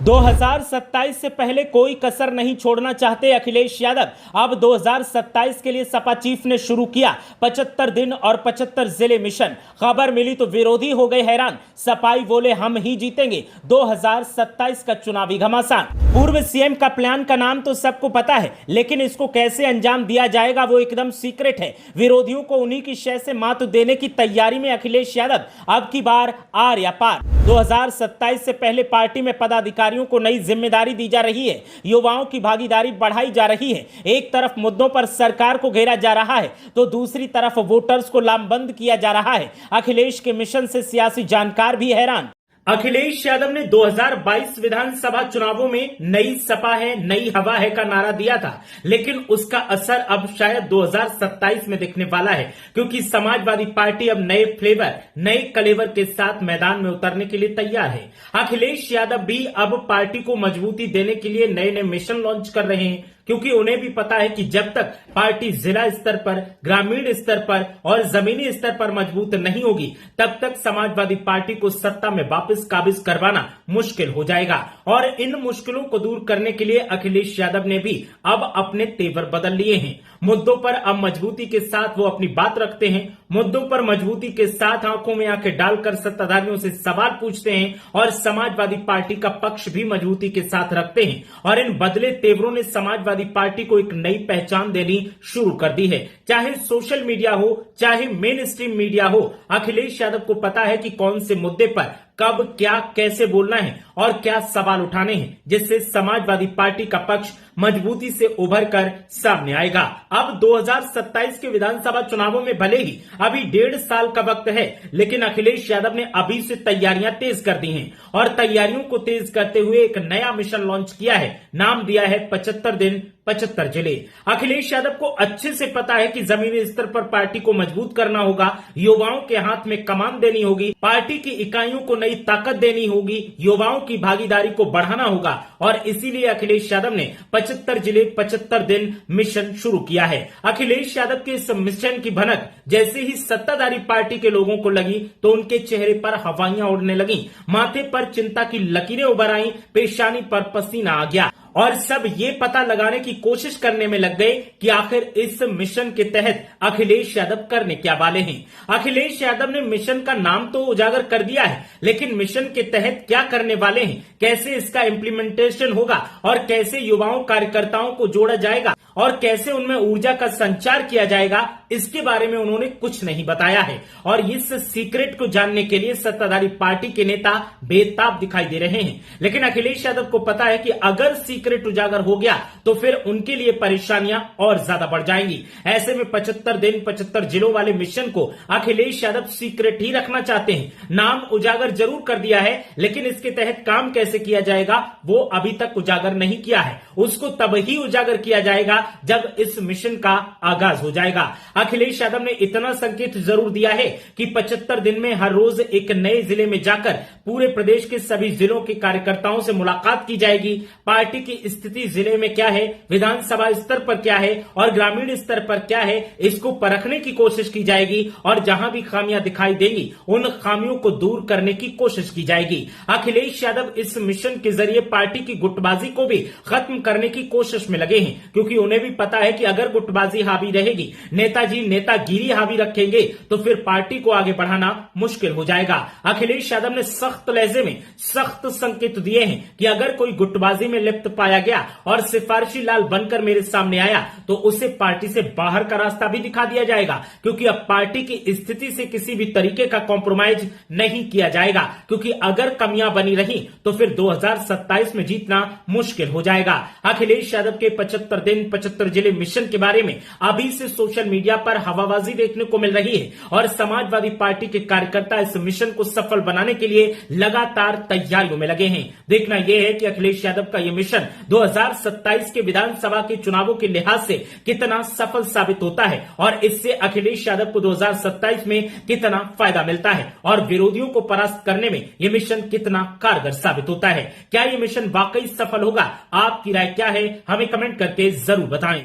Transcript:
2027 से पहले कोई कसर नहीं छोड़ना चाहते अखिलेश यादव। अब 2027 के लिए सपा चीफ ने शुरू किया 75 दिन और 75 जिले मिशन। खबर मिली तो विरोधी हो गए हैरान। सपाई बोले हम ही जीतेंगे 2027 का चुनावी घमासान। पूर्व सीएम का प्लान का नाम तो सबको पता है, लेकिन इसको कैसे अंजाम दिया जाएगा वो एकदम सीक्रेट है। विरोधियों को उन्हीं की शय से मात देने की तैयारी में अखिलेश यादव। अब की बार आर या पार। 2027 से पहले पार्टी में पदाधिकारियों को नई जिम्मेदारी दी जा रही है। युवाओं की भागीदारी बढ़ाई जा रही है। एक तरफ मुद्दों पर सरकार को घेरा जा रहा है तो दूसरी तरफ वोटर्स को लामबंद किया जा रहा है। अखिलेश के मिशन से सियासी जानकार भी हैरान। अखिलेश यादव ने 2022 विधानसभा चुनावों में नई सपा है नई हवा है का नारा दिया था, लेकिन उसका असर अब शायद 2027 में दिखने वाला है, क्योंकि समाजवादी पार्टी अब नए फ्लेवर नए कलेवर के साथ मैदान में उतरने के लिए तैयार है। अखिलेश यादव भी अब पार्टी को मजबूती देने के लिए नए नए मिशन लॉन्च कर रहे हैं, क्योंकि उन्हें भी पता है कि जब तक पार्टी जिला स्तर पर, ग्रामीण स्तर पर और जमीनी स्तर पर मजबूत नहीं होगी, तब तक समाजवादी पार्टी को सत्ता में वापस काबिज करवाना मुश्किल हो जाएगा। और इन मुश्किलों को दूर करने के लिए अखिलेश यादव ने भी अब अपने तेवर बदल लिए हैं। मुद्दों पर अब मजबूती के साथ वो अपनी बात रखते हैं। मुद्दों पर मजबूती के साथ आंखों में आंखें डालकर सत्ताधारियों से सवाल पूछते हैं और समाजवादी पार्टी का पक्ष भी मजबूती के साथ रखते हैं। और इन बदले तेवरों ने समाजवादी पार्टी को एक नई पहचान देनी शुरू कर दी है। चाहे सोशल मीडिया हो, चाहे मेन स्ट्रीम मीडिया हो, अखिलेश यादव को पता है कि कौन से मुद्दे पर कब क्या कैसे बोलना है और क्या सवाल उठाने हैं, जिससे समाजवादी पार्टी का पक्ष मजबूती से उभर कर सामने आएगा। अब 2027 के विधानसभा चुनावों में भले ही अभी 1.5 साल का वक्त है, लेकिन अखिलेश यादव ने अभी से तैयारियां तेज कर दी हैं और तैयारियों को तेज करते हुए एक नया मिशन लॉन्च किया है। नाम दिया है 75 दिन 75 जिले। अखिलेश यादव को अच्छे से पता है कि जमीनी स्तर पर पार्टी को मजबूत करना होगा, युवाओं के हाथ में कमान देनी होगी, पार्टी की इकाइयों को नई ताकत देनी होगी, युवाओं की भागीदारी को बढ़ाना होगा। और इसीलिए अखिलेश यादव ने 75 जिले 75 दिन मिशन शुरू किया है। अखिलेश यादव के इस मिशन की भनक जैसे ही सत्ताधारी पार्टी के लोगों को लगी तो उनके चेहरे पर हवाइयां उड़ने लगी, माथे पर चिंता की लकीरें उभर आई, पेशानी पर पसीना आ गया और सब ये पता लगाने की कोशिश करने में लग गए कि आखिर इस मिशन के तहत अखिलेश यादव करने क्या वाले हैं। अखिलेश यादव ने मिशन का नाम तो उजागर कर दिया है, लेकिन मिशन के तहत क्या करने वाले हैं, कैसे इसका इम्प्लीमेंटेशन होगा और कैसे युवाओं कार्यकर्ताओं को जोड़ा जाएगा और कैसे उनमें ऊर्जा का संचार किया जाएगा, इसके बारे में उन्होंने कुछ नहीं बताया है। और इस सीक्रेट को जानने के लिए सत्ताधारी पार्टी के नेता बेताब दिखाई दे रहे हैं, लेकिन अखिलेश यादव को पता है कि अगर सीक्रेट उजागर हो गया तो फिर उनके लिए परेशानियां और ज्यादा बढ़ जाएंगी। ऐसे में 75 दिन 75 जिलों वाले मिशन को अखिलेश यादव सीक्रेट ही रखना चाहते हैं। नाम उजागर जरूर कर दिया है, लेकिन इसके तहत काम कैसे किया जाएगा वो अभी तक उजागर नहीं किया है। उसको तब ही उजागर किया जाएगा जब इस मिशन का आगाज हो जाएगा। अखिलेश यादव ने इतना संकेत जरूर दिया है कि 75 दिन में हर रोज एक नए जिले में जाकर पूरे प्रदेश के सभी जिलों के कार्यकर्ताओं से मुलाकात की जाएगी। पार्टी की स्थिति जिले में क्या है, विधानसभा स्तर पर क्या है और ग्रामीण स्तर पर क्या है, इसको परखने की कोशिश की जाएगी और जहां भी खामियां दिखाई देंगी उन खामियों को दूर करने की कोशिश की जाएगी। अखिलेश यादव इस मिशन के जरिए पार्टी की गुटबाजी को भी खत्म करने की कोशिश में लगे हैं, क्योंकि उन्हें भी पता है कि अगर गुटबाजी हावी रहेगी, नेताजी नेतागिरी हावी रखेंगे तो फिर पार्टी को आगे बढ़ाना मुश्किल हो जाएगा। अखिलेश यादव ने सख्त लहजे में सख्त संकेत दिए हैं कि अगर कोई गुटबाजी में लिप्त पाया गया और सिफारिशी लाल बनकर मेरे सामने आया तो उसे पार्टी से बाहर का रास्ता भी दिखा दिया जाएगा, क्योंकि अब पार्टी की स्थिति से किसी भी तरीके का कॉम्प्रोमाइज नहीं किया जाएगा, क्योंकि अगर कमियां बनी रही तो फिर 2027 में जीतना मुश्किल हो जाएगा। अखिलेश यादव के 75 दिन 75 जिले मिशन के बारे में अभी से सोशल मीडिया पर हवाबाजी देखने को मिल रही है और समाजवादी पार्टी के कार्यकर्ता इस मिशन को सफल बनाने के लिए लगातार तैयारियों में लगे हैं। देखना यह है कि अखिलेश यादव का यह मिशन 2027 के विधानसभा के चुनावों के लिहाज से कितना सफल साबित होता है और इससे अखिलेश यादव को 2027 में कितना फायदा मिलता है और विरोधियों को परास्त करने में यह मिशन कितना कारगर साबित होता है। क्या यह मिशन वाकई सफल होगा? आपकी राय क्या है? हमें कमेंट करके जरूर बताएं।